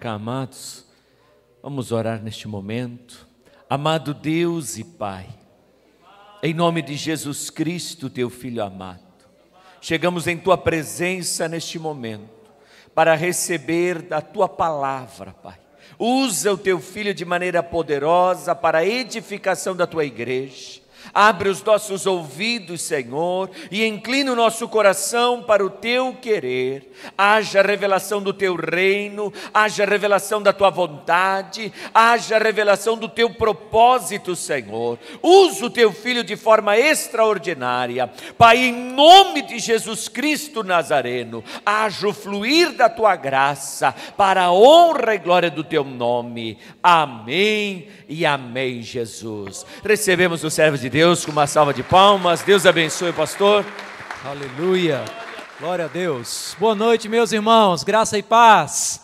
cá, amados. Vamos orar neste momento. Amado Deus e Pai, em nome de Jesus Cristo, teu Filho amado, chegamos em tua presença neste momento para receber da tua palavra, Pai. Usa o teu Filho de maneira poderosa para a edificação da tua igreja. Abre os nossos ouvidos, Senhor, e inclina o nosso coração para o teu querer. Haja revelação do teu reino, haja revelação da tua vontade, haja revelação do teu propósito, Senhor. Usa o teu Filho de forma extraordinária. Pai, em nome de Jesus Cristo Nazareno, haja o fluir da tua graça para a honra e glória do teu nome. Amém e amém, Jesus. Recebemos os servos de Deus com uma salva de palmas. Deus abençoe, pastor. Aleluia, glória a Deus. Boa noite, meus irmãos, graça e paz.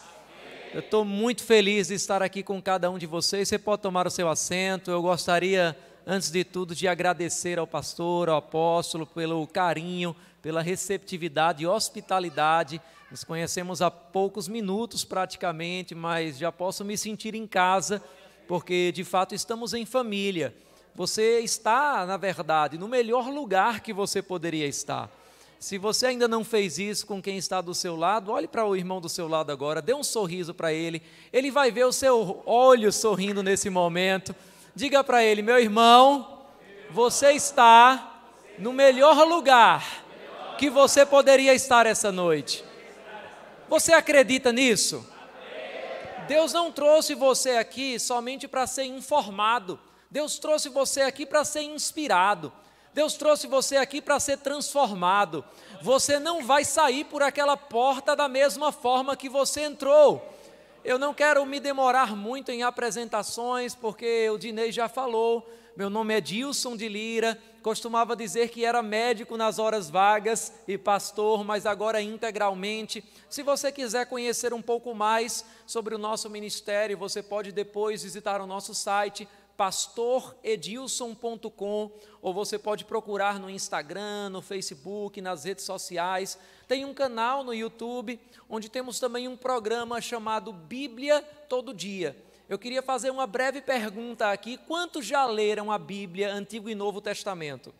Eu estou muito feliz de estar aqui com cada um de vocês. Você pode tomar o seu assento. Eu gostaria, antes de tudo, de agradecer ao pastor, ao apóstolo, pelo carinho, pela receptividade e hospitalidade. Nos conhecemos há poucos minutos praticamente, mas já posso me sentir em casa, porque de fato estamos em família. Você está, na verdade, no melhor lugar que você poderia estar. Se você ainda não fez isso com quem está do seu lado, olhe para o irmão do seu lado agora, dê um sorriso para ele. Ele vai ver o seu olho sorrindo nesse momento. Diga para ele: meu irmão, você está no melhor lugar que você poderia estar essa noite. Você acredita nisso? Deus não trouxe você aqui somente para ser informado. Deus trouxe você aqui para ser inspirado. Deus trouxe você aqui para ser transformado. Você não vai sair por aquela porta da mesma forma que você entrou. Eu não quero me demorar muito em apresentações, porque o Dinei já falou. Meu nome é Dilson de Lira. Costumava dizer que era médico nas horas vagas e pastor, mas agora integralmente. Se você quiser conhecer um pouco mais sobre o nosso ministério, você pode depois visitar o nosso site, pastoredilson.com, ou você pode procurar no Instagram, no Facebook, nas redes sociais. Tem um canal no YouTube, onde temos também um programa chamado Bíblia Todo Dia. Eu queria fazer uma breve pergunta aqui: quantos já leram a Bíblia, Antigo e Novo Testamento?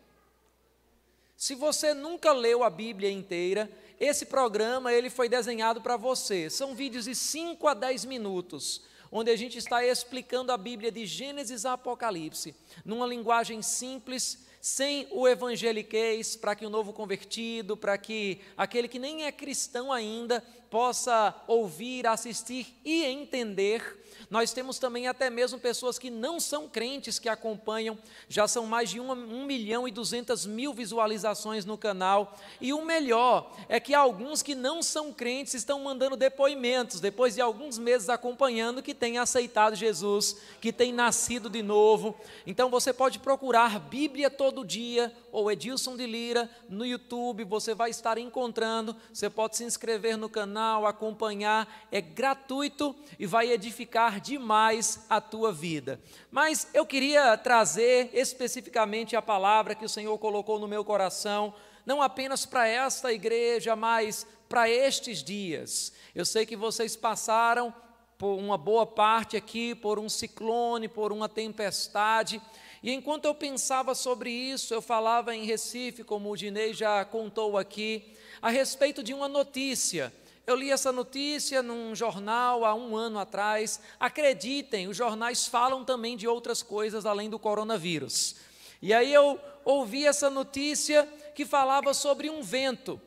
Se você nunca leu a Bíblia inteira, esse programa ele foi desenhado para você. São vídeos de 5 a 10 minutos, onde a gente está explicando a Bíblia de Gênesis a Apocalipse, numa linguagem simples, sem o evangeliquez, para que o novo convertido, para que aquele que nem é cristão ainda, possa ouvir, assistir e entender. Nós temos também até mesmo pessoas que não são crentes que acompanham. Já são mais de 1.200.000 visualizações no canal. E o melhor é que alguns que não são crentes estão mandando depoimentos, depois de alguns meses acompanhando, que têm aceitado Jesus, que têm nascido de novo. Então você pode procurar Bíblia Todo Dia ou Edilson de Lira no YouTube, você vai estar encontrando. Você pode se inscrever no canal, acompanhar, é gratuito e vai edificar demais a tua vida. Mas eu queria trazer especificamente a palavra que o Senhor colocou no meu coração, não apenas para esta igreja, mas para estes dias. Eu sei que vocês passaram por uma boa parte aqui, por um ciclone, por uma tempestade, e enquanto eu pensava sobre isso, eu falava em Recife, como o Dinei já contou aqui, a respeito de uma notícia. Eu li essa notícia num jornal há 1 ano atrás. Acreditem, os jornais falam também de outras coisas além do coronavírus. E aí eu ouvi essa notícia que falava sobre um vento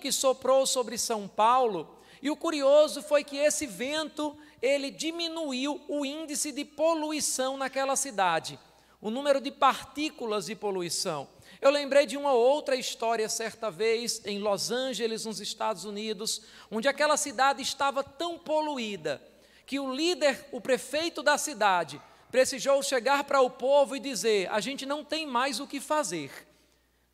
que soprou sobre São Paulo, e o curioso foi que esse vento, ele diminuiu o índice de poluição naquela cidade, o número de partículas de poluição. Eu lembrei de uma outra história certa vez em Los Angeles, nos Estados Unidos, onde aquela cidade estava tão poluída que o líder, o prefeito da cidade, precisou chegar para o povo e dizer: a gente não tem mais o que fazer,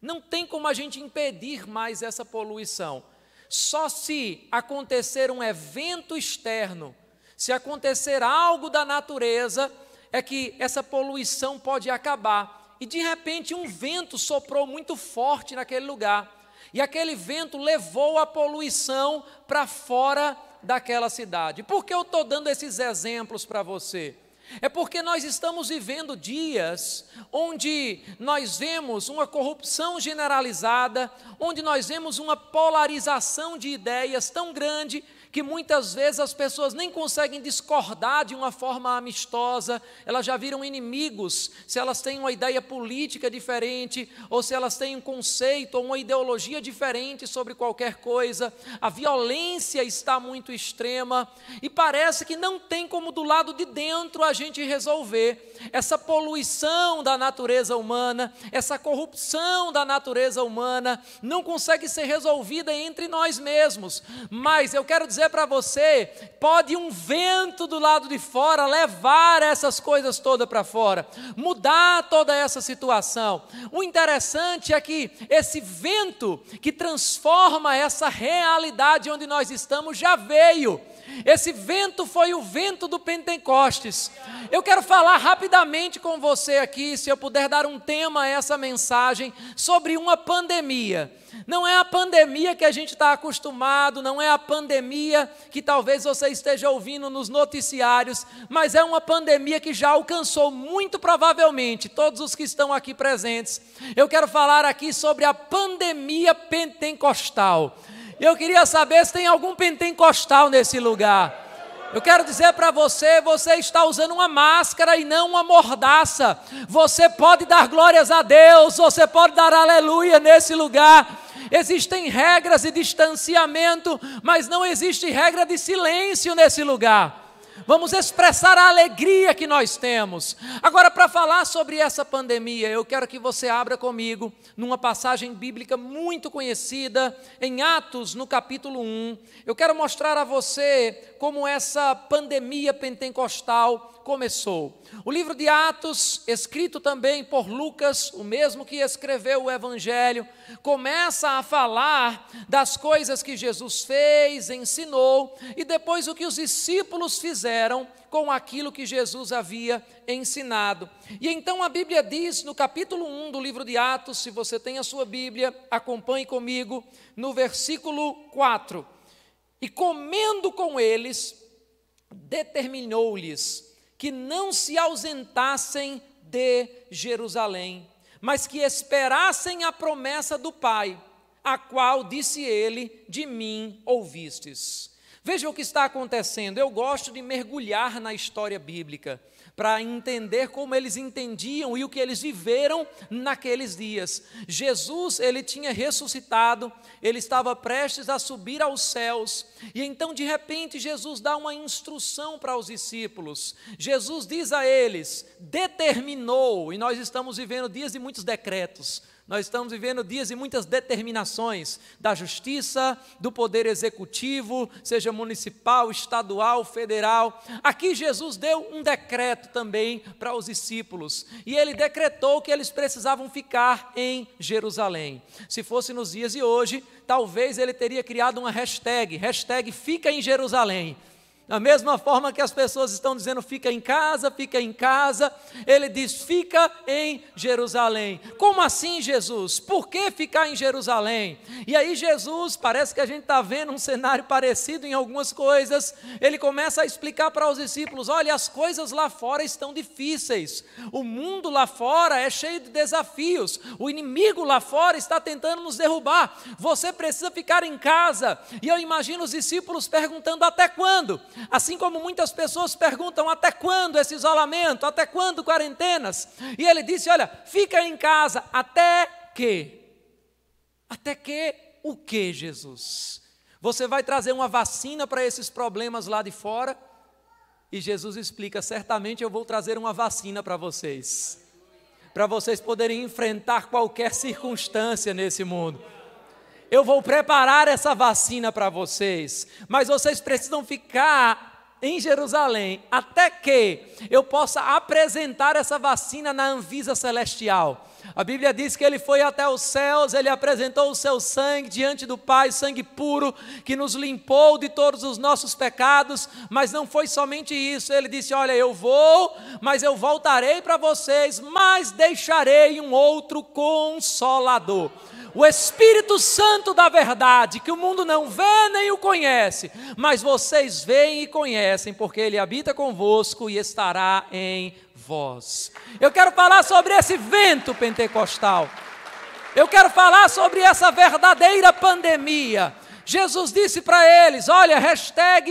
não tem como a gente impedir mais essa poluição. Só se acontecer um evento externo, se acontecer algo da natureza, é que essa poluição pode acabar. E de repente um vento soprou muito forte naquele lugar, e aquele vento levou a poluição para fora daquela cidade. Por que eu estou dando esses exemplos para você? É porque nós estamos vivendo dias onde nós vemos uma corrupção generalizada, onde nós vemos uma polarização de ideias tão grande que muitas vezes as pessoas nem conseguem discordar de uma forma amistosa, elas já viram inimigos se elas têm uma ideia política diferente, ou se elas têm um conceito ou uma ideologia diferente sobre qualquer coisa. A violência está muito extrema e parece que não tem como do lado de dentro a gente resolver essa poluição da natureza humana, essa corrupção da natureza humana, não consegue ser resolvida entre nós mesmos. Mas eu quero dizer para você, pode um vento do lado de fora levar essas coisas todas para fora, mudar toda essa situação. O interessante é que esse vento que transforma essa realidade onde nós estamos já veio. Esse vento foi o vento do Pentecostes. Eu quero falar rapidamente com você aqui, se eu puder dar um tema a essa mensagem, sobre uma pandemia. Não é a pandemia que a gente está acostumado, não é a pandemia que talvez você esteja ouvindo nos noticiários, mas é uma pandemia que já alcançou muito provavelmente todos os que estão aqui presentes. Eu quero falar aqui sobre a pandemia pentecostal. Eu queria saber se tem algum pentecostal nesse lugar. Eu quero dizer para você, você está usando uma máscara e não uma mordaça. Você pode dar glórias a Deus, você pode dar aleluia nesse lugar. Existem regras de distanciamento, mas não existe regra de silêncio nesse lugar. Vamos expressar a alegria que nós temos. Agora, para falar sobre essa pandemia, eu quero que você abra comigo numa passagem bíblica muito conhecida, em Atos, no capítulo 1. Eu quero mostrar a você como essa pandemia pentecostal começou. O livro de Atos, escrito também por Lucas, o mesmo que escreveu o Evangelho, começa a falar das coisas que Jesus fez, ensinou, e depois o que os discípulos fizeram com aquilo que Jesus havia ensinado. E então a Bíblia diz, no capítulo 1 do livro de Atos, se você tem a sua Bíblia, acompanhe comigo, no versículo 4. E comendo com eles, determinou-lhes que não se ausentassem de Jerusalém, mas que esperassem a promessa do Pai, a qual disse ele, de mim ouvistes. Veja o que está acontecendo. Eu gosto de mergulhar na história bíblica, para entender como eles entendiam e o que eles viveram naqueles dias. Jesus, ele tinha ressuscitado, ele estava prestes a subir aos céus, e então de repente Jesus dá uma instrução para os discípulos. Jesus diz a eles, determinou, e nós estamos vivendo dias de muitos decretos, nós estamos vivendo dias de muitas determinações da justiça, do poder executivo, seja municipal, estadual, federal. Aqui Jesus deu um decreto também para os discípulos, e ele decretou que eles precisavam ficar em Jerusalém. Se fosse nos dias de hoje, talvez ele teria criado uma hashtag fica em Jerusalém. Da mesma forma que as pessoas estão dizendo fica em casa, ele diz fica em Jerusalém. Como assim, Jesus? Por que ficar em Jerusalém? E aí Jesus, parece que a gente está vendo um cenário parecido em algumas coisas, ele começa a explicar para os discípulos, olha, as coisas lá fora estão difíceis, o mundo lá fora é cheio de desafios, o inimigo lá fora está tentando nos derrubar, você precisa ficar em casa. E eu imagino os discípulos perguntando até quando? Assim como muitas pessoas perguntam até quando esse isolamento, até quando quarentenas? E ele disse, olha, fica em casa, até que? Até que o que, Jesus? Você vai trazer uma vacina para esses problemas lá de fora? E Jesus explica, certamente eu vou trazer uma vacina para vocês poderem enfrentar qualquer circunstância nesse mundo. Eu vou preparar essa vacina para vocês, mas vocês precisam ficar em Jerusalém, até que eu possa apresentar essa vacina na Anvisa Celestial. A Bíblia diz que ele foi até os céus, ele apresentou o seu sangue diante do Pai, sangue puro, que nos limpou de todos os nossos pecados, mas não foi somente isso, ele disse, olha, eu vou, mas eu voltarei para vocês, mas deixarei um outro Consolador. O Espírito Santo da verdade, que o mundo não vê nem o conhece, mas vocês veem e conhecem, porque Ele habita convosco e estará em vós. Eu quero falar sobre esse vento pentecostal. Eu quero falar sobre essa verdadeira pandemia. Jesus disse para eles, olha,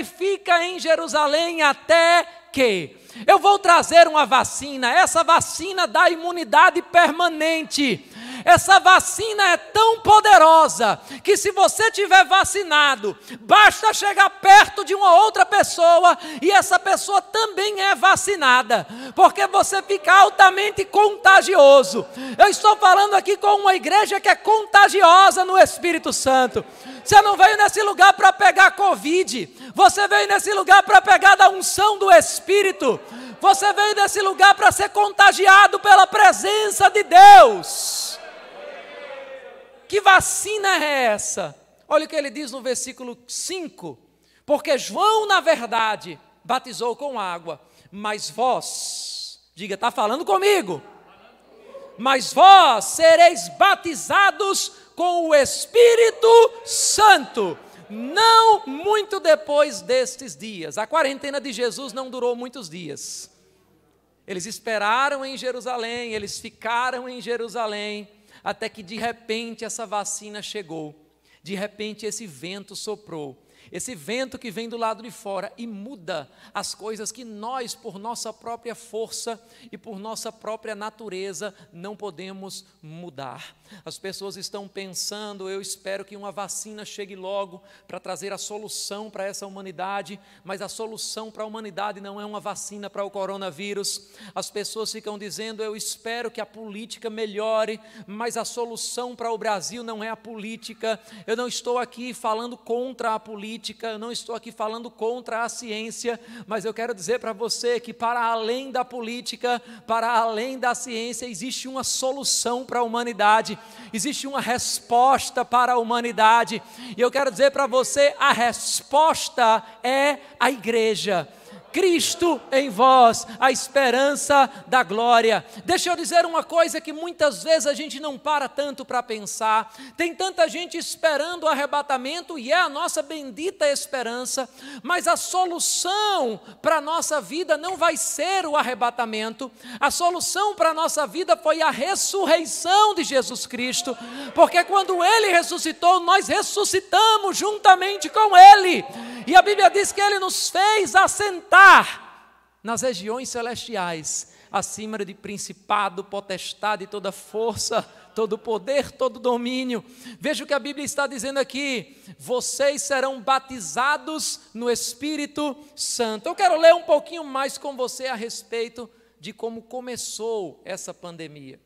fica em Jerusalém até que eu vou trazer uma vacina. Essa vacina dá imunidade permanente. Essa vacina é tão poderosa que se você tiver vacinado, basta chegar perto de uma outra pessoa e essa pessoa também é vacinada, porque você fica altamente contagioso. Eu estou falando aqui com uma igreja que é contagiosa no Espírito Santo. Você não veio nesse lugar para pegar Covid, você veio nesse lugar para pegar da unção do Espírito. Você veio nesse lugar para ser contagiado pela presença de Deus. Que vacina é essa? Olha o que ele diz no versículo 5. Porque João, na verdade, batizou com água, mas vós, diga, está falando comigo? Mas vós sereis batizados com o Espírito Santo, não muito depois destes dias. A quarentena de Jesus não durou muitos dias. Eles esperaram em Jerusalém, eles ficaram em Jerusalém, até que de repente essa vacina chegou, de repente esse vento soprou, esse vento que vem do lado de fora e muda as coisas que nós, por nossa própria força e por nossa própria natureza, não podemos mudar. As pessoas estão pensando, eu espero que uma vacina chegue logo para trazer a solução para essa humanidade, mas a solução para a humanidade não é uma vacina para o coronavírus. As pessoas ficam dizendo, eu espero que a política melhore, mas a solução para o Brasil não é a política. Eu não estou aqui falando contra a política, eu não estou aqui falando contra a ciência, mas eu quero dizer para você que para além da política, para além da ciência, existe uma solução para a humanidade, existe uma resposta para a humanidade, e eu quero dizer para você, a resposta é a igreja. Cristo em vós, a esperança da glória. Deixa eu dizer uma coisa que muitas vezes a gente não para tanto para pensar. Tem tanta gente esperando o arrebatamento e é a nossa bendita esperança, mas a solução para a nossa vida não vai ser o arrebatamento. A solução para a nossa vida foi a ressurreição de Jesus Cristo, porque quando Ele ressuscitou, nós ressuscitamos juntamente com Ele. E a Bíblia diz que Ele nos fez assentar nas regiões celestiais, acima de principado, potestade, toda força, todo poder, todo domínio. Veja o que a Bíblia está dizendo aqui, vocês serão batizados no Espírito Santo. Eu quero ler um pouquinho mais com você a respeito de como começou essa pandemia.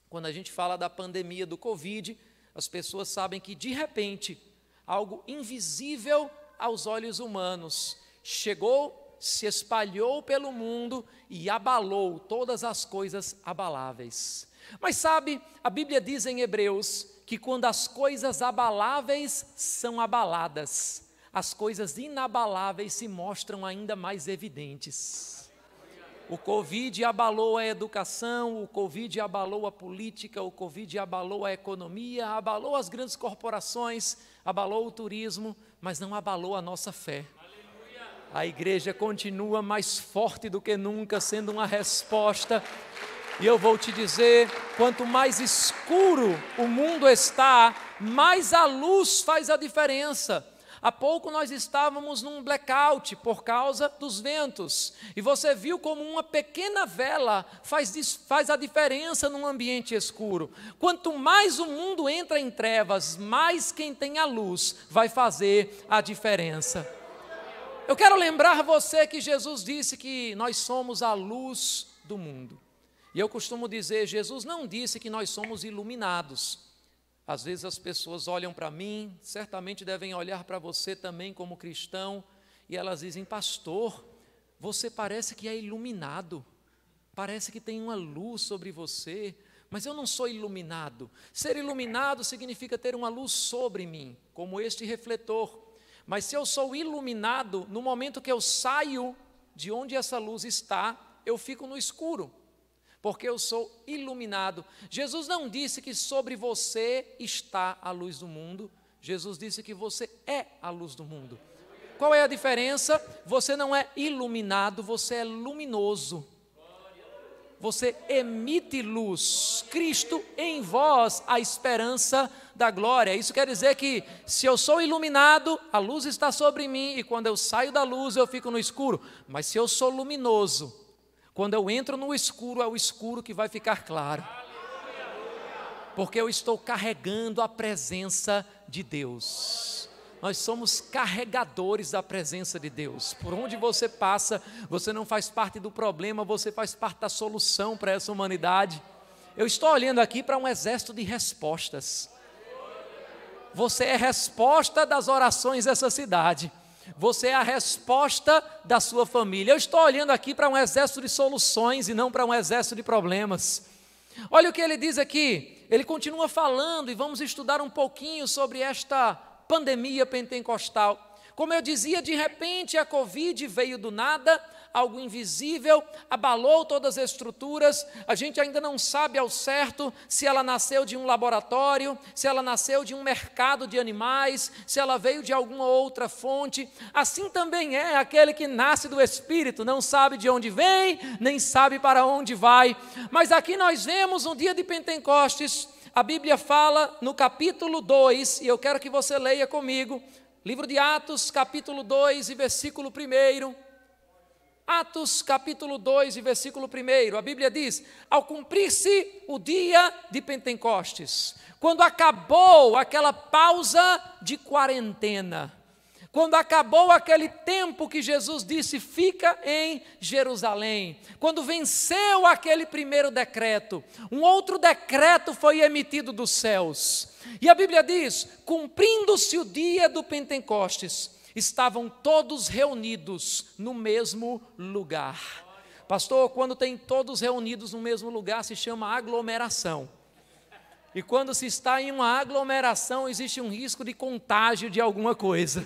Quando a gente fala da pandemia do Covid, as pessoas sabem que de repente, algo invisível aos olhos humanos chegou, se espalhou pelo mundo e abalou todas as coisas abaláveis. Mas sabe, a Bíblia diz em Hebreus que quando as coisas abaláveis são abaladas, as coisas inabaláveis se mostram ainda mais evidentes. O Covid abalou a educação, o Covid abalou a política, o Covid abalou a economia, abalou as grandes corporações, abalou o turismo, mas não abalou a nossa fé. A igreja continua mais forte do que nunca, sendo uma resposta. E eu vou te dizer, quanto mais escuro o mundo está, mais a luz faz a diferença. Há pouco nós estávamos num blackout por causa dos ventos. E você viu como uma pequena vela faz a diferença num ambiente escuro. Quanto mais o mundo entra em trevas, mais quem tem a luz vai fazer a diferença. Eu quero lembrar você que Jesus disse que nós somos a luz do mundo. E eu costumo dizer, Jesus não disse que nós somos iluminados. Às vezes as pessoas olham para mim, certamente devem olhar para você também como cristão, e elas dizem, pastor, você parece que é iluminado, parece que tem uma luz sobre você, mas eu não sou iluminado. Ser iluminado significa ter uma luz sobre mim, como este refletor. Mas se eu sou iluminado, no momento que eu saio de onde essa luz está, eu fico no escuro. porque eu sou iluminado. Jesus não disse que sobre você está a luz do mundo, Jesus disse que você é a luz do mundo. Qual é a diferença? Você não é iluminado, você é luminoso. Você emite luz. Cristo em vós, a esperança da glória. Isso quer dizer que se eu sou iluminado, a luz está sobre mim e quando eu saio da luz eu fico no escuro. Mas se eu sou luminoso, quando eu entro no escuro, é o escuro que vai ficar claro. Porque eu estou carregando a presença de Deus. Nós somos carregadores da presença de Deus. Por onde você passa, você não faz parte do problema, você faz parte da solução para essa humanidade. Eu estou olhando aqui para um exército de respostas. Você é a resposta das orações dessa cidade. Você é a resposta da sua família. Eu estou olhando aqui para um exército de soluções e não para um exército de problemas. Olha o que ele diz aqui. Ele continua falando e vamos estudar um pouquinho sobre esta pandemia pentecostal. Como eu dizia, de repente a Covid veio do nada, algo invisível, abalou todas as estruturas. A gente ainda não sabe ao certo se ela nasceu de um laboratório, se ela nasceu de um mercado de animais, se ela veio de alguma outra fonte. Assim também é aquele que nasce do Espírito, não sabe de onde vem, nem sabe para onde vai. Mas aqui nós vemos no dia de Pentecostes, a Bíblia fala no capítulo 2, e eu quero que você leia comigo, livro de Atos, capítulo 2 e versículo 1. Atos, capítulo 2 e versículo 1, a Bíblia diz: ao cumprir-se o dia de Pentecostes, quando acabou aquela pausa de quarentena, quando acabou aquele tempo que Jesus disse, fica em Jerusalém, quando venceu aquele primeiro decreto, um outro decreto foi emitido dos céus, e a Bíblia diz, cumprindo-se o dia do Pentecostes, estavam todos reunidos no mesmo lugar. Pastor, quando tem todos reunidos no mesmo lugar, se chama aglomeração. E quando se está em uma aglomeração, existe um risco de contágio de alguma coisa.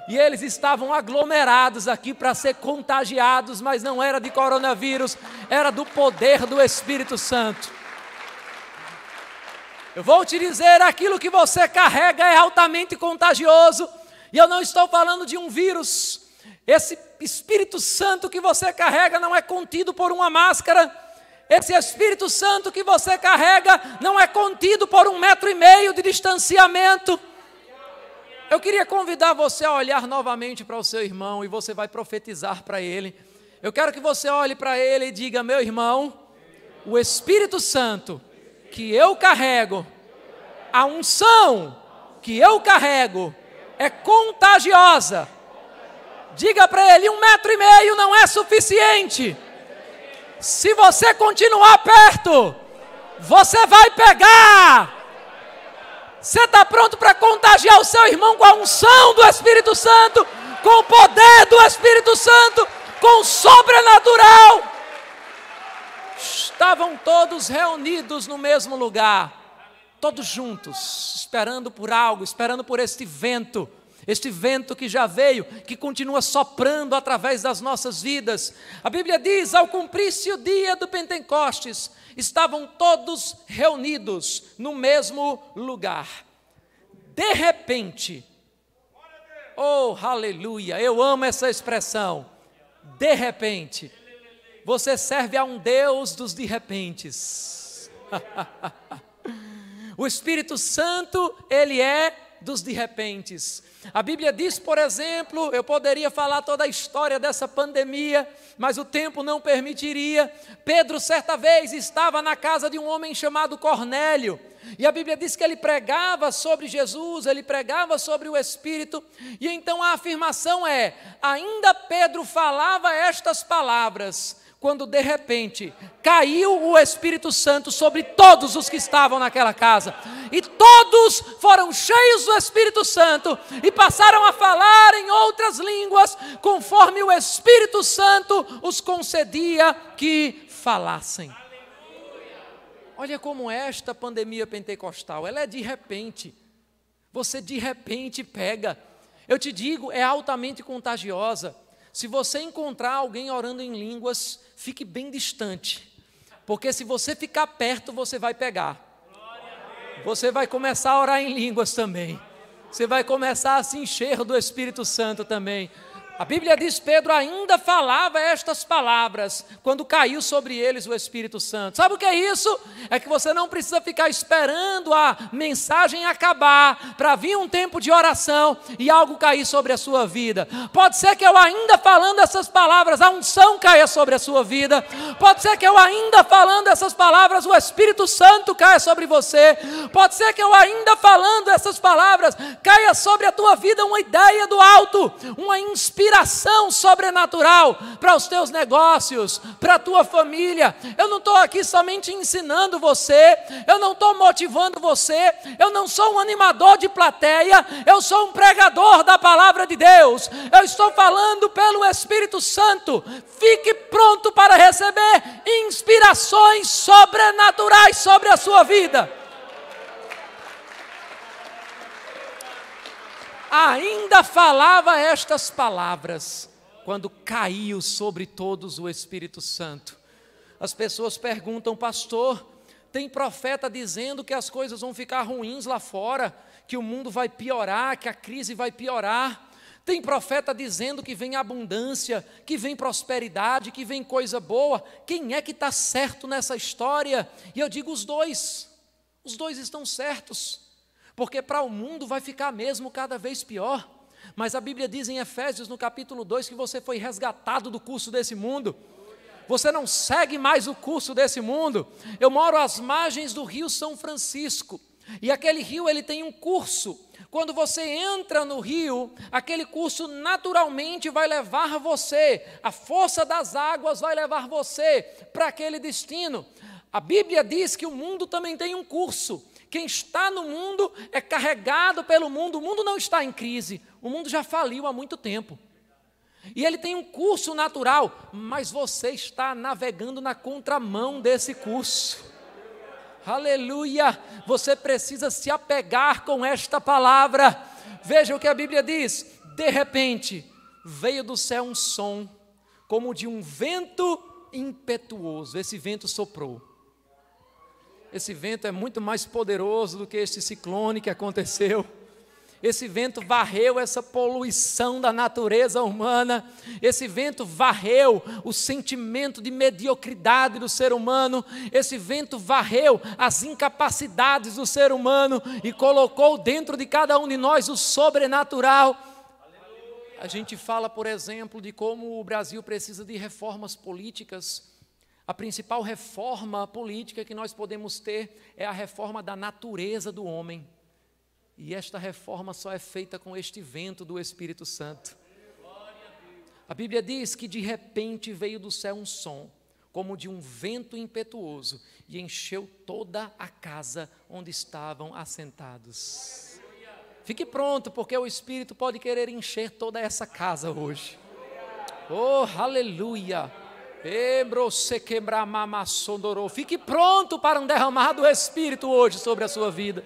E eles estavam aglomerados aqui para ser contagiados, mas não era de coronavírus, era do poder do Espírito Santo. Eu vou te dizer, aquilo que você carrega é altamente contagioso. E eu não estou falando de um vírus. Esse Espírito Santo que você carrega não é contido por uma máscara. Esse Espírito Santo que você carrega não é contido por 1,5 metro de distanciamento. Eu queria convidar você a olhar novamente para o seu irmão e você vai profetizar para ele. Eu quero que você olhe para ele e diga, meu irmão, o Espírito Santo que eu carrego, a unção que eu carrego, é contagiosa. Diga para ele, 1,5 metro não é suficiente. Se você continuar perto, você vai pegar. Você está pronto para contagiar o seu irmão com a unção do Espírito Santo, com o poder do Espírito Santo, com o sobrenatural. Estavam todos reunidos no mesmo lugar, todos juntos, esperando por algo, esperando por este vento que já veio, que continua soprando através das nossas vidas. A Bíblia diz, ao cumprir-se o dia do Pentecostes, estavam todos reunidos no mesmo lugar. De repente, oh, aleluia, eu amo essa expressão, de repente. Você serve a um Deus dos de repentes. O Espírito Santo, ele é dos de repentes. A Bíblia diz, por exemplo, eu poderia falar toda a história dessa pandemia, mas o tempo não permitiria. Pedro, certa vez, estava na casa de um homem chamado Cornélio, e a Bíblia diz que ele pregava sobre Jesus, ele pregava sobre o Espírito, e então a afirmação é, ainda Pedro falava estas palavras, quando de repente caiu o Espírito Santo sobre todos os que estavam naquela casa, e todos foram cheios do Espírito Santo, e passaram a falar em outras línguas, conforme o Espírito Santo os concedia que falassem. Olha como esta pandemia pentecostal, ela é de repente, você de repente pega, eu te digo, é altamente contagiosa. Se você encontrar alguém orando em línguas, fique bem distante, porque se você ficar perto, você vai pegar. Você vai começar a orar em línguas também. Você vai começar a se encher do Espírito Santo também. A Bíblia diz, Pedro ainda falava estas palavras, quando caiu sobre eles o Espírito Santo. Sabe o que é isso? É que você não precisa ficar esperando a mensagem acabar, para vir um tempo de oração e algo cair sobre a sua vida. Pode ser que eu ainda falando essas palavras, a unção caia sobre a sua vida. Pode ser que eu ainda falando essas palavras, o Espírito Santo caia sobre você. Pode ser que eu ainda falando essas palavras, caia sobre a tua vida uma ideia do alto, uma inspiração sobrenatural para os teus negócios, para a tua família. Eu não estou aqui somente ensinando você, eu não estou motivando você, eu não sou um animador de plateia, eu sou um pregador da palavra de Deus. Eu estou falando pelo Espírito Santo. Fique pronto para receber inspirações sobrenaturais sobre a sua vida. Ainda falava estas palavras, quando caiu sobre todos o Espírito Santo. As pessoas perguntam, pastor, tem profeta dizendo que as coisas vão ficar ruins lá fora, que o mundo vai piorar, que a crise vai piorar. Tem profeta dizendo que vem abundância, que vem prosperidade, que vem coisa boa. Quem é que está certo nessa história? E eu digo os dois estão certos. Porque para o mundo vai ficar mesmo cada vez pior. Mas a Bíblia diz em Efésios, no capítulo 2, que você foi resgatado do curso desse mundo. Você não segue mais o curso desse mundo. Eu moro às margens do rio São Francisco. E aquele rio, ele tem um curso. Quando você entra no rio, aquele curso naturalmente vai levar você. A força das águas vai levar você para aquele destino. A Bíblia diz que o mundo também tem um curso. Quem está no mundo é carregado pelo mundo. O mundo não está em crise. O mundo já faliu há muito tempo. E ele tem um curso natural, mas você está navegando na contramão desse curso. Aleluia! Você precisa se apegar com esta palavra. Veja o que a Bíblia diz. De repente, veio do céu um som, como de um vento impetuoso. Esse vento soprou. Esse vento é muito mais poderoso do que este ciclone que aconteceu. Esse vento varreu essa poluição da natureza humana. Esse vento varreu o sentimento de mediocridade do ser humano. Esse vento varreu as incapacidades do ser humano e colocou dentro de cada um de nós o sobrenatural. A gente fala, por exemplo, de como o Brasil precisa de reformas políticas. A principal reforma política que nós podemos ter é a reforma da natureza do homem. E esta reforma só é feita com este vento do Espírito Santo. A Bíblia diz que de repente veio do céu um som, como de um vento impetuoso, e encheu toda a casa onde estavam assentados. Fique pronto, porque o Espírito pode querer encher toda essa casa hoje. Oh, aleluia! Fique pronto para um derramar do Espírito hoje sobre a sua vida.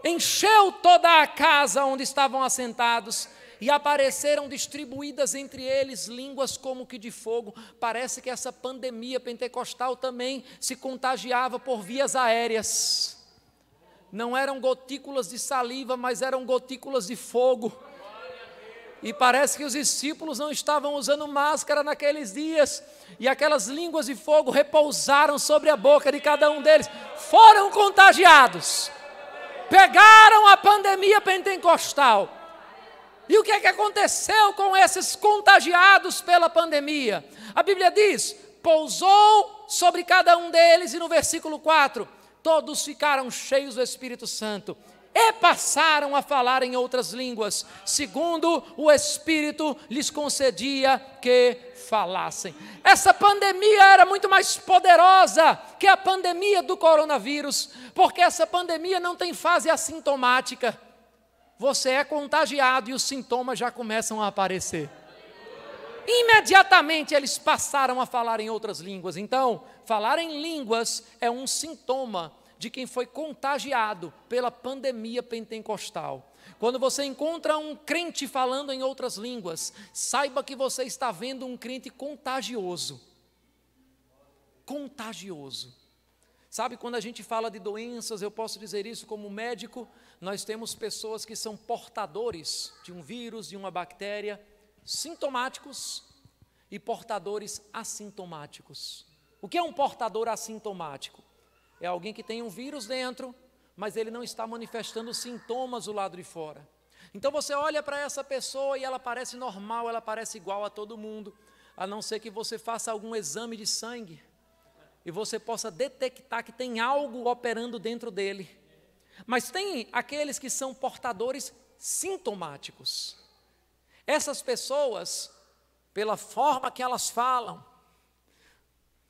Encheu toda a casa onde estavam assentados e apareceram distribuídas entre eles línguas como que de fogo. Parece que essa pandemia pentecostal também se contagiava por vias aéreas. Não eram gotículas de saliva, mas eram gotículas de fogo. E parece que os discípulos não estavam usando máscara naqueles dias. E aquelas línguas de fogo repousaram sobre a boca de cada um deles. Foram contagiados. Pegaram a pandemia pentecostal. E o que é que aconteceu com esses contagiados pela pandemia? A Bíblia diz, pousou sobre cada um deles. E no versículo 4, todos ficaram cheios do Espírito Santo. E passaram a falar em outras línguas, segundo o Espírito lhes concedia que falassem. Essa pandemia era muito mais poderosa que a pandemia do coronavírus, porque essa pandemia não tem fase assintomática. Você é contagiado e os sintomas já começam a aparecer. Imediatamente eles passaram a falar em outras línguas. Então, falar em línguas é um sintoma de quem foi contagiado pela pandemia pentecostal. Quando você encontra um crente falando em outras línguas, saiba que você está vendo um crente contagioso. contagioso. Sabe, quando a gente fala de doenças, eu posso dizer isso como médico, nós temos pessoas que são portadores de um vírus, de uma bactéria, sintomáticos e portadores assintomáticos. O que é um portador assintomático? É alguém que tem um vírus dentro, mas ele não está manifestando sintomas do lado de fora. Então você olha para essa pessoa e ela parece normal, ela parece igual a todo mundo, a não ser que você faça algum exame de sangue e você possa detectar que tem algo operando dentro dele. Mas tem aqueles que são portadores sintomáticos. Essas pessoas, pela forma que elas falam,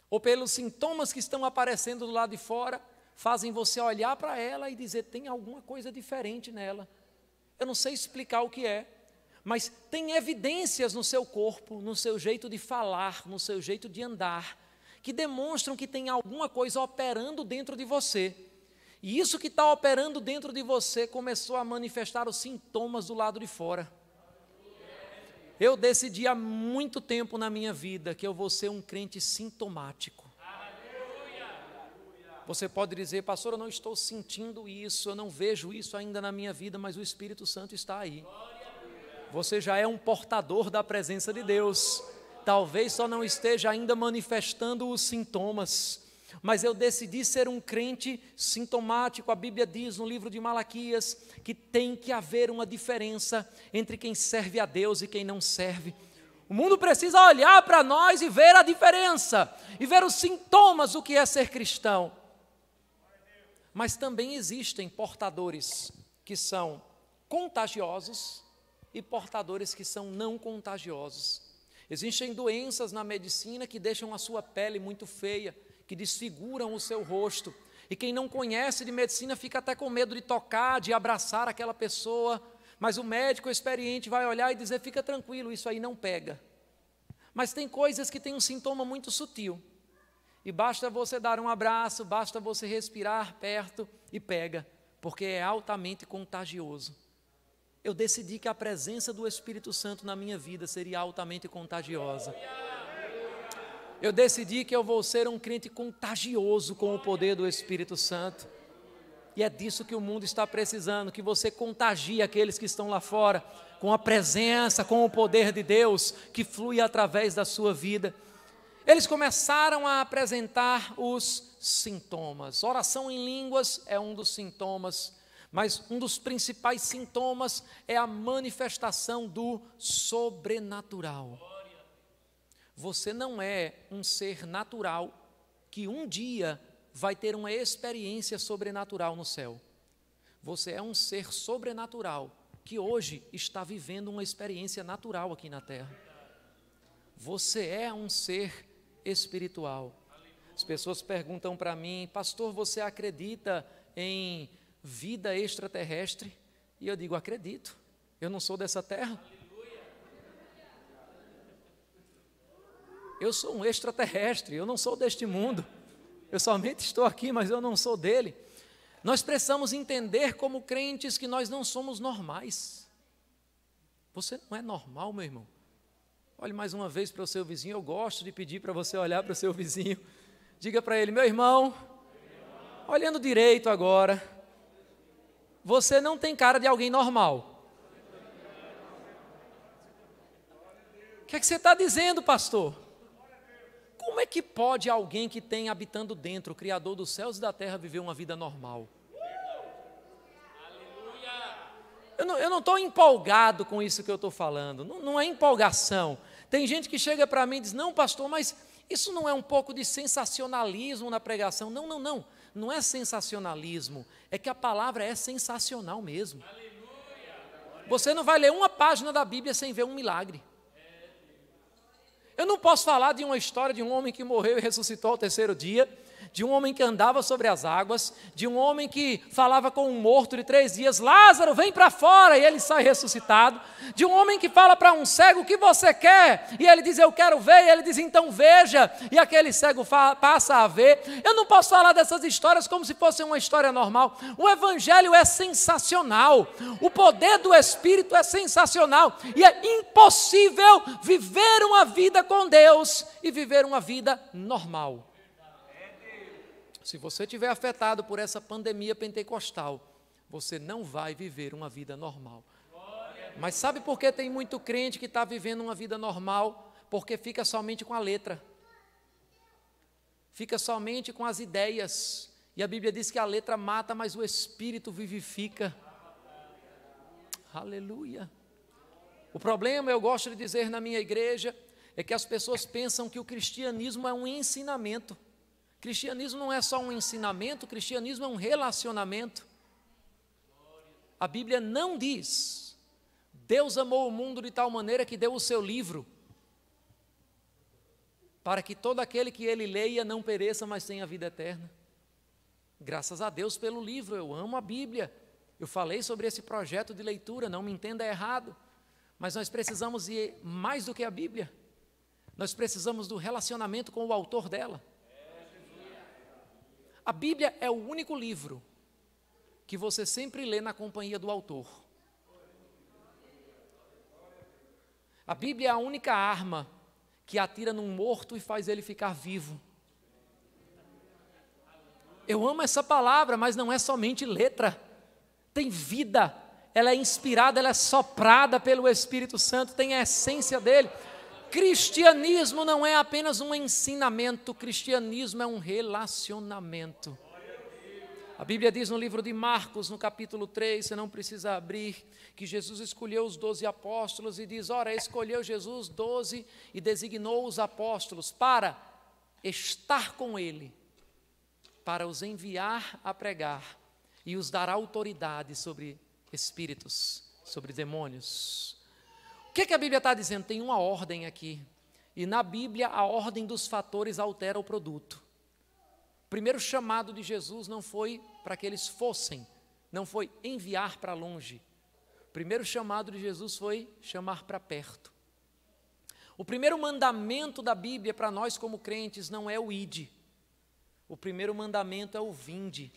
ou pelos sintomas que estão aparecendo do lado de fora, fazem você olhar para ela e dizer, tem alguma coisa diferente nela. Eu não sei explicar o que é, mas tem evidências no seu corpo, no seu jeito de falar, no seu jeito de andar, que demonstram que tem alguma coisa operando dentro de você. E isso que está operando dentro de você começou a manifestar os sintomas do lado de fora. Eu decidi há muito tempo na minha vida que eu vou ser um crente sintomático. Você pode dizer, pastor, eu não estou sentindo isso, eu não vejo isso ainda na minha vida, mas o Espírito Santo está aí. Você já é um portador da presença de Deus. Talvez só não esteja ainda manifestando os sintomas, mas eu decidi ser um crente sintomático. A Bíblia diz no livro de Malaquias que tem que haver uma diferença entre quem serve a Deus e quem não serve. O mundo precisa olhar para nós e ver a diferença, e ver os sintomas do que é ser cristão. Mas também existem portadores que são contagiosos e portadores que são não contagiosos. Existem doenças na medicina que deixam a sua pele muito feia, que desfiguram o seu rosto. E quem não conhece de medicina fica até com medo de tocar, de abraçar aquela pessoa. Mas o médico experiente vai olhar e dizer, fica tranquilo, isso aí não pega. Mas tem coisas que têm um sintoma muito sutil. E basta você dar um abraço, basta você respirar perto e pega, porque é altamente contagioso. Eu decidi que a presença do Espírito Santo na minha vida seria altamente contagiosa. Eu decidi que eu vou ser um crente contagioso com o poder do Espírito Santo. E é disso que o mundo está precisando, que você contagie aqueles que estão lá fora, com a presença, com o poder de Deus, que flui através da sua vida. Eles começaram a apresentar os sintomas. Oração em línguas é um dos sintomas, mas um dos principais sintomas é a manifestação do sobrenatural. Você não é um ser natural que um dia vai ter uma experiência sobrenatural no céu. Você é um ser sobrenatural que hoje está vivendo uma experiência natural aqui na terra. Você é um ser espiritual. As pessoas perguntam para mim, pastor, você acredita em vida extraterrestre? E eu digo, acredito. Eu não sou dessa terra. Eu sou um extraterrestre, eu não sou deste mundo. Eu somente estou aqui, mas eu não sou dele. Nós precisamos entender como crentes que nós não somos normais. Você não é normal, meu irmão. Olhe mais uma vez para o seu vizinho. Eu gosto de pedir para você olhar para o seu vizinho. Diga para ele, meu irmão, olhando direito agora, você não tem cara de alguém normal. O que é que você está dizendo, pastor? Como é que pode alguém que tem habitando dentro, o Criador dos céus e da terra, viver uma vida normal? Eu não estou empolgado com isso que eu estou falando, não é empolgação. Tem gente que chega para mim e diz, não pastor, mas isso não é um pouco de sensacionalismo na pregação? Não é sensacionalismo, é que a palavra é sensacional mesmo. Você não vai ler uma página da Bíblia sem ver um milagre. Eu não posso falar de uma história de um homem que morreu e ressuscitou ao terceiro dia, de um homem que andava sobre as águas, de um homem que falava com um morto de 3 dias, Lázaro, vem para fora, e ele sai ressuscitado, de um homem que fala para um cego, o que você quer? E ele diz, eu quero ver, e ele diz, então veja, e aquele cego passa a ver. Eu não posso falar dessas histórias como se fosse uma história normal. O Evangelho é sensacional, o poder do Espírito é sensacional, e é impossível viver uma vida com Deus e viver uma vida normal. Se você estiver afetado por essa pandemia pentecostal, você não vai viver uma vida normal. Mas sabe por que tem muito crente que está vivendo uma vida normal? Porque fica somente com a letra. Fica somente com as ideias. E a Bíblia diz que a letra mata, mas o Espírito vivifica. Aleluia. O problema, eu gosto de dizer na minha igreja, é que as pessoas pensam que o cristianismo é um ensinamento. Cristianismo não é só um ensinamento, o cristianismo é um relacionamento. A Bíblia não diz: Deus amou o mundo de tal maneira que deu o seu livro, para que todo aquele que ele leia não pereça, mas tenha vida eterna. Graças a Deus pelo livro, eu amo a Bíblia. Eu falei sobre esse projeto de leitura, não me entenda errado, mas nós precisamos ir mais do que a Bíblia. Nós precisamos do relacionamento com o autor dela. A Bíblia é o único livro que você sempre lê na companhia do autor. A Bíblia é a única arma que atira num morto e faz ele ficar vivo. Eu amo essa palavra, mas não é somente letra. Tem vida, ela é inspirada, ela é soprada pelo Espírito Santo, tem a essência dele. Cristianismo não é apenas um ensinamento, cristianismo é um relacionamento. A Bíblia diz no livro de Marcos, no capítulo 3, você não precisa abrir, que Jesus escolheu os 12 apóstolos e diz: ora, escolheu Jesus 12 e designou os apóstolos para estar com ele, para os enviar a pregar e os dar autoridade sobre espíritos, sobre demônios. O que a Bíblia está dizendo? Tem uma ordem aqui, e na Bíblia a ordem dos fatores altera o produto. O primeiro chamado de Jesus não foi para que eles fossem, não foi enviar para longe. O primeiro chamado de Jesus foi chamar para perto. O primeiro mandamento da Bíblia para nós como crentes não é o ide. O primeiro mandamento é o vinde.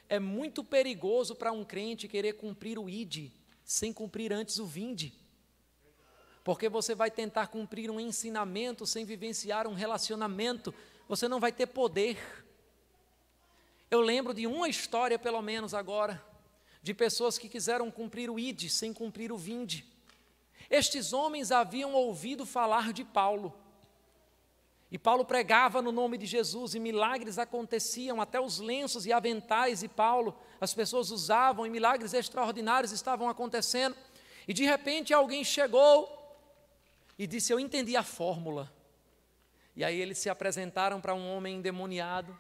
É muito perigoso para um crente querer cumprir o ide sem cumprir antes o vinde. Porque você vai tentar cumprir um ensinamento sem vivenciar um relacionamento. Você não vai ter poder. Eu lembro de uma história, pelo menos agora, de pessoas que quiseram cumprir o ide sem cumprir o vinde. Estes homens haviam ouvido falar de Paulo. E Paulo pregava no nome de Jesus e milagres aconteciam, até os lenços e aventais de Paulo as pessoas usavam e milagres extraordinários estavam acontecendo. E de repente alguém chegou e disse: eu entendi a fórmula. E aí eles se apresentaram para um homem endemoniado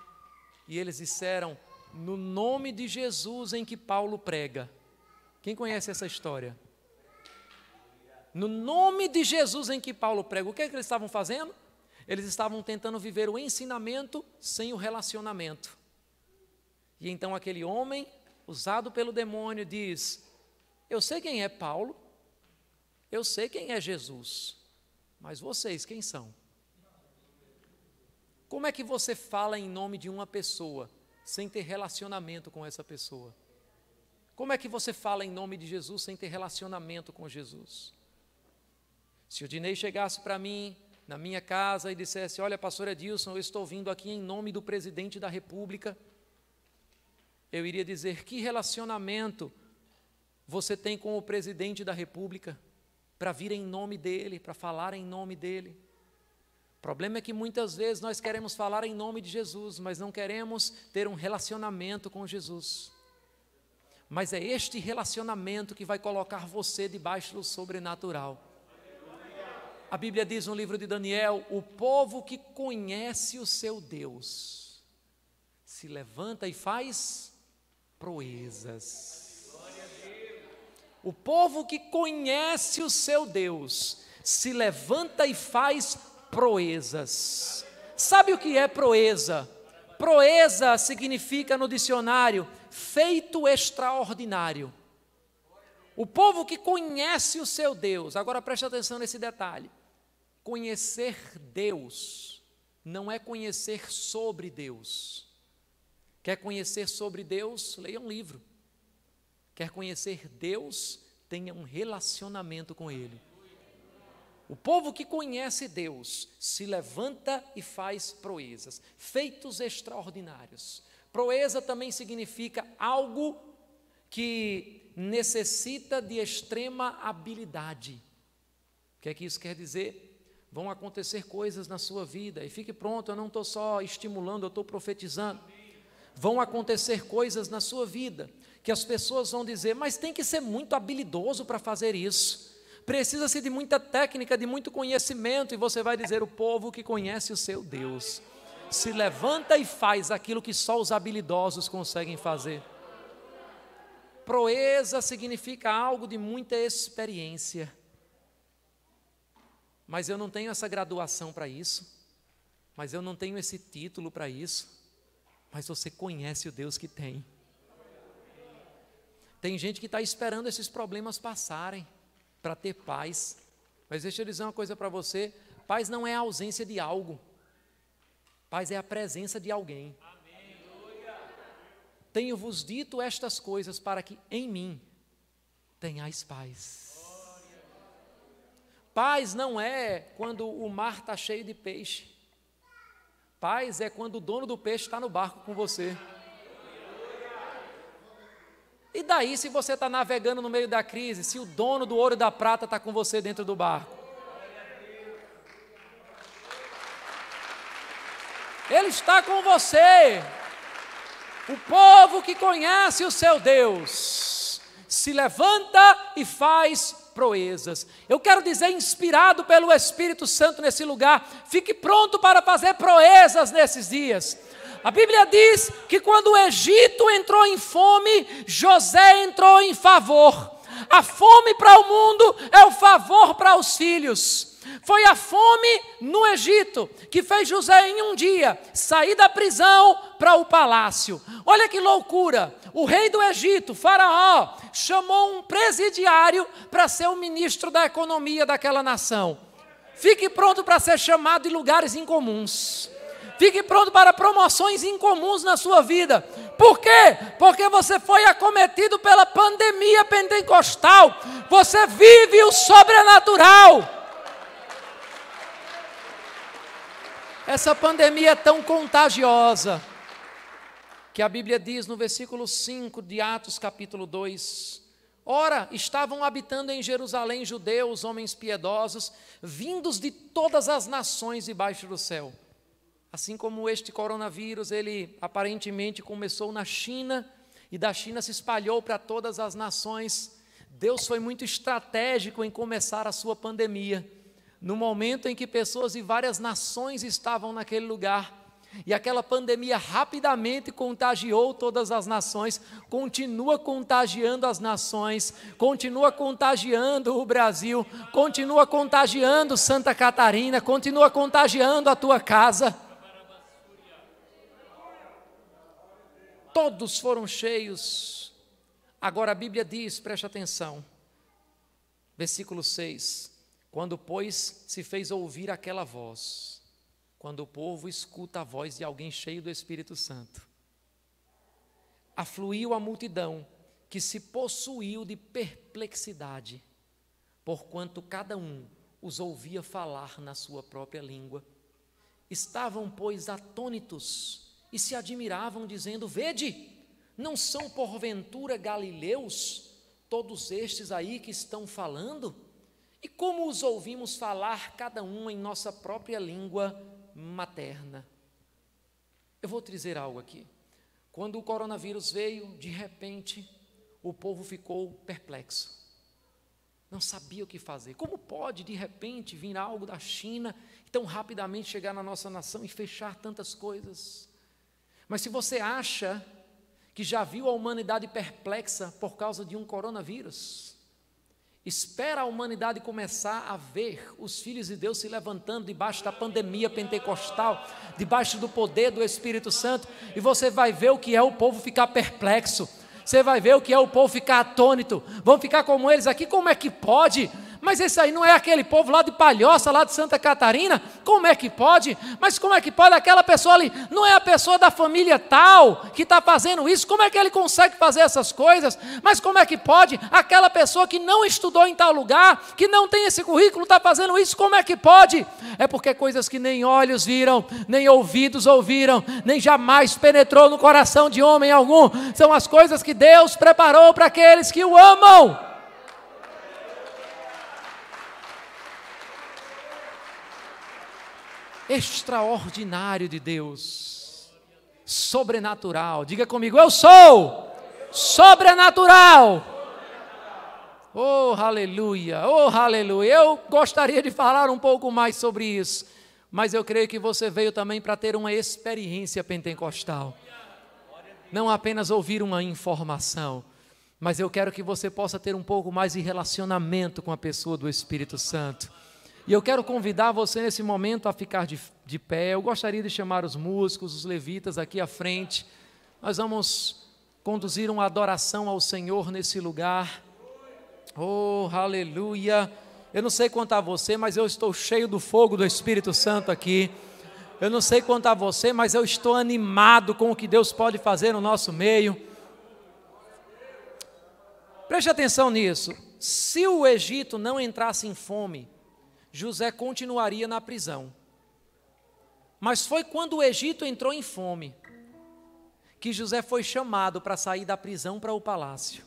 e eles disseram: no nome de Jesus em que Paulo prega. Quem conhece essa história? No nome de Jesus em que Paulo prega. O que é que eles estavam fazendo? Eles estavam tentando viver o ensinamento sem o relacionamento. E então aquele homem, usado pelo demônio, diz: eu sei quem é Paulo, eu sei quem é Jesus, mas vocês quem são? Como é que você fala em nome de uma pessoa sem ter relacionamento com essa pessoa? Como é que você fala em nome de Jesus sem ter relacionamento com Jesus? Se o Dinei chegasse para mim, na minha casa, e dissesse: olha, pastor Edilson, eu estou vindo aqui em nome do presidente da República, eu iria dizer: que relacionamento você tem com o presidente da República para vir em nome dele, para falar em nome dele? O problema é que muitas vezes nós queremos falar em nome de Jesus, mas não queremos ter um relacionamento com Jesus. Mas é este relacionamento que vai colocar você debaixo do sobrenatural. A Bíblia diz no livro de Daniel: o povo que conhece o seu Deus se levanta e faz proezas. O povo que conhece o seu Deus se levanta e faz proezas. Sabe o que é proeza? Proeza significa no dicionário feito extraordinário. O povo que conhece o seu Deus, agora preste atenção nesse detalhe: conhecer Deus não é conhecer sobre Deus. Quer conhecer sobre Deus? Leia um livro. Quer conhecer Deus? Tenha um relacionamento com Ele. O povo que conhece Deus se levanta e faz proezas, feitos extraordinários. Proeza também significa algo que necessita de extrema habilidade. O que é que isso quer dizer? Vão acontecer coisas na sua vida, e fique pronto, eu não estou só estimulando, eu estou profetizando. Vão acontecer coisas na sua vida, que as pessoas vão dizer, mas tem que ser muito habilidoso para fazer isso. Precisa-se de muita técnica, de muito conhecimento, e você vai dizer, o povo que conhece o seu Deus, se levanta e faz aquilo que só os habilidosos conseguem fazer. Proeza significa algo de muita experiência. Mas eu não tenho essa graduação para isso, mas eu não tenho esse título para isso, mas você conhece o Deus que tem. Tem gente que está esperando esses problemas passarem para ter paz, mas deixa eu dizer uma coisa para você, paz não é a ausência de algo, paz é a presença de alguém. Tenho-vos dito estas coisas para que em mim tenhais paz. Paz não é quando o mar está cheio de peixe. Paz é quando o dono do peixe está no barco com você. E daí se você está navegando no meio da crise, se o dono do ouro e da prata está com você dentro do barco? Ele está com você. O povo que conhece o seu Deus se levanta e faz proezas. Eu quero dizer, inspirado pelo Espírito Santo nesse lugar, fique pronto para fazer proezas nesses dias. A Bíblia diz que quando o Egito entrou em fome, José entrou em favor. A fome para o mundo é o favor para os filhos. Foi a fome no Egito que fez José em um dia sair da prisão para o palácio. Olha que loucura, o rei do Egito, Faraó, chamou um presidiário para ser o ministro da economia daquela nação. Fique pronto para ser chamado em lugares incomuns. Fique pronto para promoções incomuns na sua vida. Por quê? Porque você foi acometido pela pandemia pentecostal. Você vive o sobrenatural. Essa pandemia é tão contagiosa que a Bíblia diz no versículo 5 de Atos capítulo 2, ora, estavam habitando em Jerusalém judeus, homens piedosos, vindos de todas as nações debaixo do céu. Assim como este coronavírus, ele aparentemente começou na China, e da China se espalhou para todas as nações, Deus foi muito estratégico em começar a sua pandemia. No momento em que pessoas de várias nações estavam naquele lugar, e aquela pandemia rapidamente contagiou todas as nações, continua contagiando as nações, continua contagiando o Brasil, continua contagiando Santa Catarina, continua contagiando a tua casa. Todos foram cheios. Agora a Bíblia diz, preste atenção, versículo 6, quando, pois, se fez ouvir aquela voz, quando o povo escuta a voz de alguém cheio do Espírito Santo, afluiu a multidão, que se possuiu de perplexidade, porquanto cada um os ouvia falar na sua própria língua. Estavam, pois, atônitos, e se admiravam, dizendo, vede, não são porventura galileus, todos estes aí que estão falando? E como os ouvimos falar, cada um em nossa própria língua materna? Eu vou te dizer algo aqui. Quando o coronavírus veio, de repente, o povo ficou perplexo. Não sabia o que fazer. Como pode, de repente, vir algo da China e tão rapidamente chegar na nossa nação e fechar tantas coisas? Mas se você acha que já viu a humanidade perplexa por causa de um coronavírus, espera a humanidade começar a ver os filhos de Deus se levantando debaixo da pandemia pentecostal, debaixo do poder do Espírito Santo, e você vai ver o que é o povo ficar perplexo, você vai ver o que é o povo ficar atônito, vão ficar como eles aqui, como é que pode? Mas esse aí não é aquele povo lá de Palhoça, lá de Santa Catarina? Como é que pode? Mas como é que pode? Aquela pessoa ali não é a pessoa da família tal que está fazendo isso? Como é que ele consegue fazer essas coisas? Mas como é que pode? Aquela pessoa que não estudou em tal lugar, que não tem esse currículo, está fazendo isso? Como é que pode? É porque coisas que nem olhos viram, nem ouvidos ouviram, nem jamais penetrou no coração de homem algum, são as coisas que Deus preparou para aqueles que o amam. Extraordinário de Deus, sobrenatural. Diga comigo, eu sou sobrenatural. Oh, aleluia, oh, aleluia. Eu gostaria de falar um pouco mais sobre isso, mas eu creio que você veio também para ter uma experiência pentecostal, não apenas ouvir uma informação, mas eu quero que você possa ter um pouco mais de relacionamento com a pessoa do Espírito Santo. E eu quero convidar você nesse momento a ficar de pé. Eu gostaria de chamar os músicos, os levitas aqui à frente. Nós vamos conduzir uma adoração ao Senhor nesse lugar. Oh, aleluia. Eu não sei quanto a você, mas eu estou cheio do fogo do Espírito Santo aqui. Eu não sei quanto a você, mas eu estou animado com o que Deus pode fazer no nosso meio. Preste atenção nisso. Se o Egito não entrasse em fome, José continuaria na prisão. Mas foi quando o Egito entrou em fome que José foi chamado para sair da prisão para o palácio.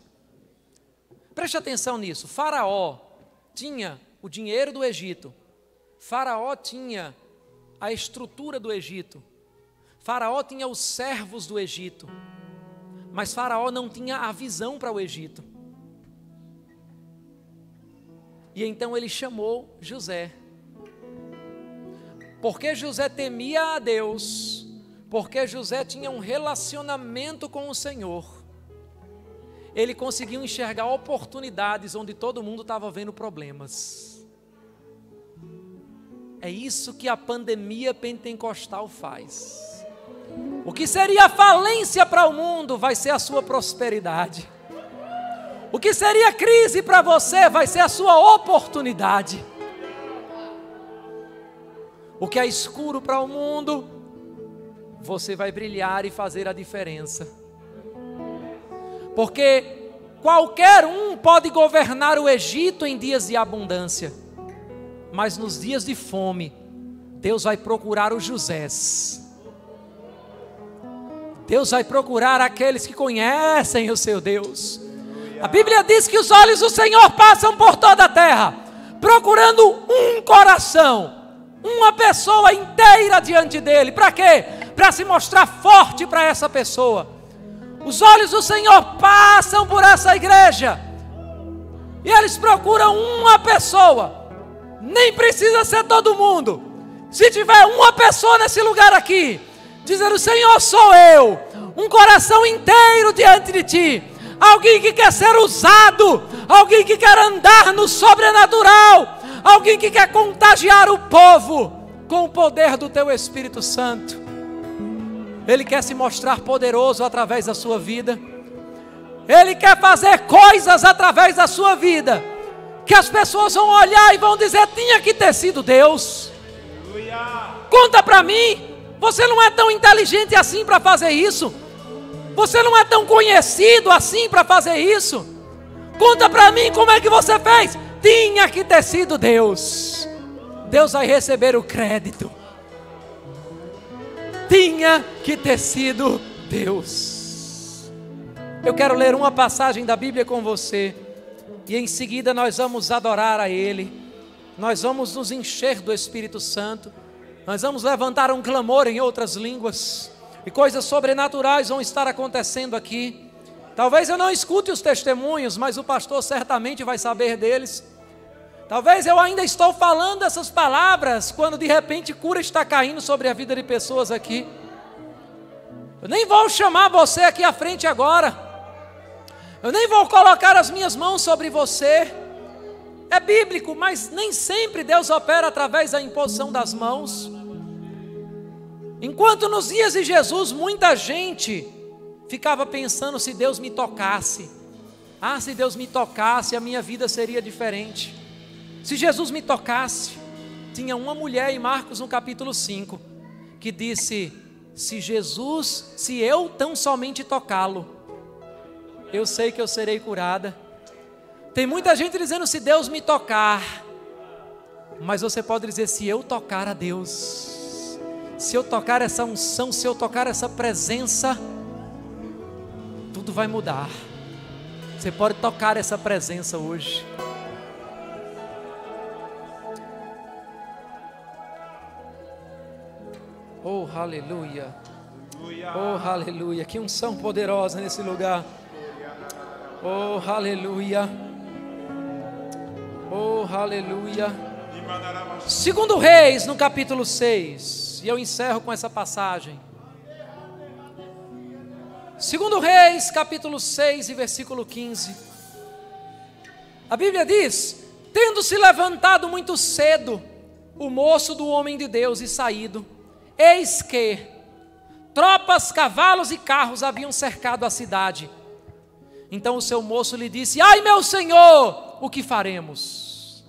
Preste atenção nisso. Faraó tinha o dinheiro do Egito. Faraó tinha a estrutura do Egito. Faraó tinha os servos do Egito. Mas Faraó não tinha a visão para o Egito. E então ele chamou José, porque José temia a Deus, porque José tinha um relacionamento com o Senhor. Ele conseguiu enxergar oportunidades onde todo mundo estava vendo problemas. É isso que a pandemia pentecostal faz. O que seria a falência para o mundo vai ser a sua prosperidade. O que seria crise para você vai ser a sua oportunidade. O que é escuro para o mundo, você vai brilhar e fazer a diferença. Porque qualquer um pode governar o Egito em dias de abundância, mas nos dias de fome, Deus vai procurar os Josés. Deus vai procurar aqueles que conhecem o seu Deus. A Bíblia diz que os olhos do Senhor passam por toda a terra, procurando um coração, uma pessoa inteira diante dele. Para quê? Para se mostrar forte para essa pessoa. Os olhos do Senhor passam por essa igreja e eles procuram uma pessoa. Nem precisa ser todo mundo. Se tiver uma pessoa nesse lugar aqui, dizendo: Senhor, sou eu, um coração inteiro diante de ti. Alguém que quer ser usado, alguém que quer andar no sobrenatural, alguém que quer contagiar o povo com o poder do teu Espírito Santo. Ele quer se mostrar poderoso através da sua vida. Ele quer fazer coisas através da sua vida que as pessoas vão olhar e vão dizer: tinha que ter sido Deus. Conta para mim, você não é tão inteligente assim para fazer isso? Você não é tão conhecido assim para fazer isso? Conta para mim como é que você fez. Tinha que ter sido Deus. Deus vai receber o crédito. Tinha que ter sido Deus. Eu quero ler uma passagem da Bíblia com você, e em seguida nós vamos adorar a Ele. Nós vamos nos encher do Espírito Santo. Nós vamos levantar um clamor em outras línguas. E coisas sobrenaturais vão estar acontecendo aqui. Talvez eu não escute os testemunhos, mas o pastor certamente vai saber deles. Talvez eu ainda estou falando essas palavras quando de repente cura está caindo sobre a vida de pessoas aqui. Eu nem vou chamar você aqui à frente agora. Eu nem vou colocar as minhas mãos sobre você. É bíblico, mas nem sempre Deus opera através da imposição das mãos. Enquanto nos dias de Jesus muita gente ficava pensando: se Deus me tocasse, se Deus me tocasse, a minha vida seria diferente. Se Jesus me tocasse, tinha uma mulher em Marcos no capítulo 5, que disse: se eu tão somente tocá-lo, eu sei que eu serei curada. Tem muita gente dizendo: se Deus me tocar. Mas você pode dizer: se eu tocar a Deus, se eu tocar essa unção, se eu tocar essa presença, tudo vai mudar. Você pode tocar essa presença hoje. Oh, aleluia. Oh, aleluia. Que unção poderosa nesse lugar. Oh, aleluia. Oh, aleluia. Segundo Reis, no capítulo 6. E eu encerro com essa passagem. Segundo Reis, capítulo 6 e versículo 15. A Bíblia diz: tendo se levantado muito cedo o moço do homem de Deus e saído, eis que tropas, cavalos e carros haviam cercado a cidade. Então o seu moço lhe disse: ai, meu senhor, o que faremos?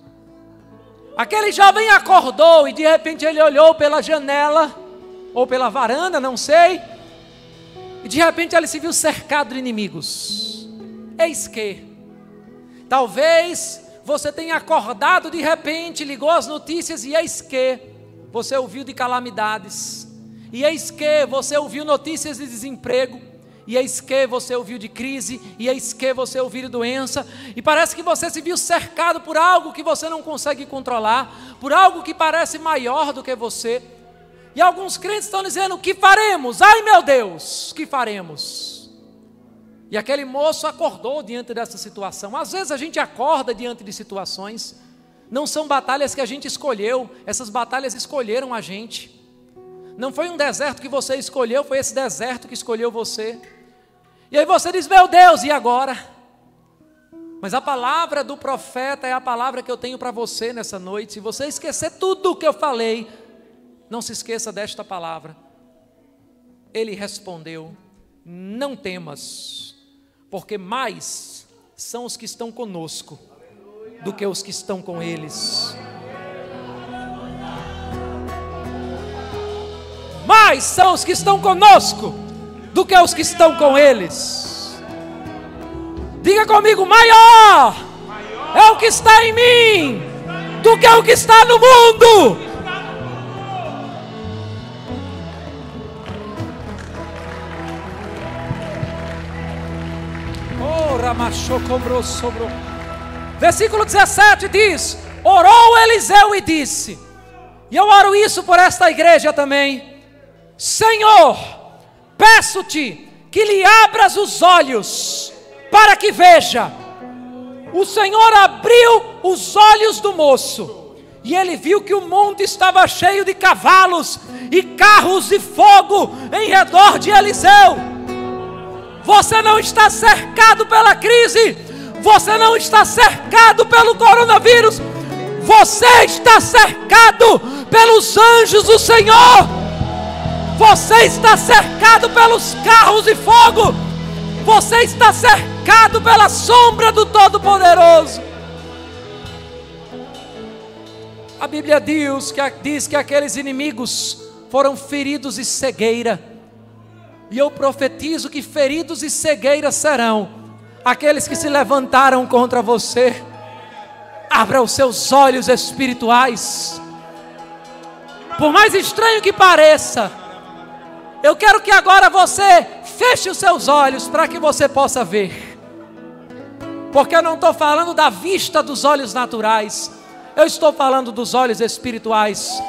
Aquele jovem acordou e de repente ele olhou pela janela, ou pela varanda, não sei, e de repente ele se viu cercado de inimigos. Eis que, talvez você tenha acordado de repente, ligou as notícias e eis que você ouviu de calamidades, e eis que você ouviu notícias de desemprego, e eis que você ouviu de crise, e eis que você ouviu de doença, e parece que você se viu cercado por algo que você não consegue controlar, por algo que parece maior do que você. E alguns crentes estão dizendo: o que faremos? Ai, meu Deus, o que faremos? E aquele moço acordou diante dessa situação. Às vezes a gente acorda diante de situações, não são batalhas que a gente escolheu, essas batalhas escolheram a gente. Não foi um deserto que você escolheu, foi esse deserto que escolheu você. E aí você diz: meu Deus, e agora? Mas a palavra do profeta é a palavra que eu tenho para você nessa noite. Se você esquecer tudo o que eu falei, não se esqueça desta palavra. Ele respondeu: não temas, porque mais são os que estão conosco do que os que estão com eles. Mais são os que estão conosco do que os que estão com eles. Diga comigo: maior é o que está em mim do que o que está no mundo. Oh, ramachou, cobrou, sobrou. Versículo 17 diz: orou Eliseu e disse, e eu oro isso por esta igreja também: Senhor, peço-te que lhe abras os olhos para que veja. O Senhor abriu os olhos do moço e ele viu que o monte estava cheio de cavalos e carros de fogo em redor de Eliseu. Você não está cercado pela crise, você não está cercado pelo coronavírus, você está cercado pelos anjos do Senhor. Você está cercado pelos carros de fogo. Você está cercado pela sombra do Todo-Poderoso. A Bíblia diz que aqueles inimigos foram feridos de cegueira. E eu profetizo que feridos e cegueira serão aqueles que se levantaram contra você. Abra os seus olhos espirituais. Por mais estranho que pareça, eu quero que agora você feche os seus olhos para que você possa ver. Porque eu não estou falando da vista dos olhos naturais, eu estou falando dos olhos espirituais.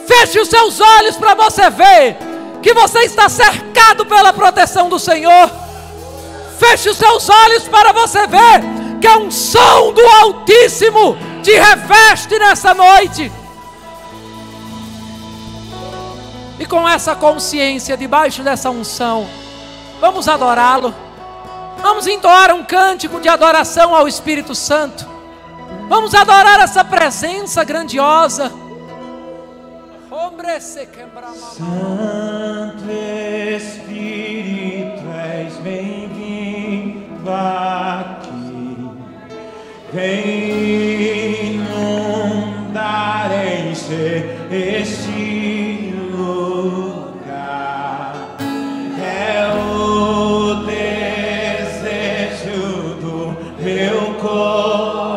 Feche os seus olhos para você ver que você está cercado pela proteção do Senhor. Feche os seus olhos para você ver que a unção do Altíssimo te reveste nessa noite. E com essa consciência, debaixo dessa unção, vamos adorá-lo. Vamos entoar um cântico de adoração ao Espírito Santo. Vamos adorar essa presença grandiosa. Santo Espírito, és bem-vindo aqui. Vem no encher este lugar. É o desejo do meu coração.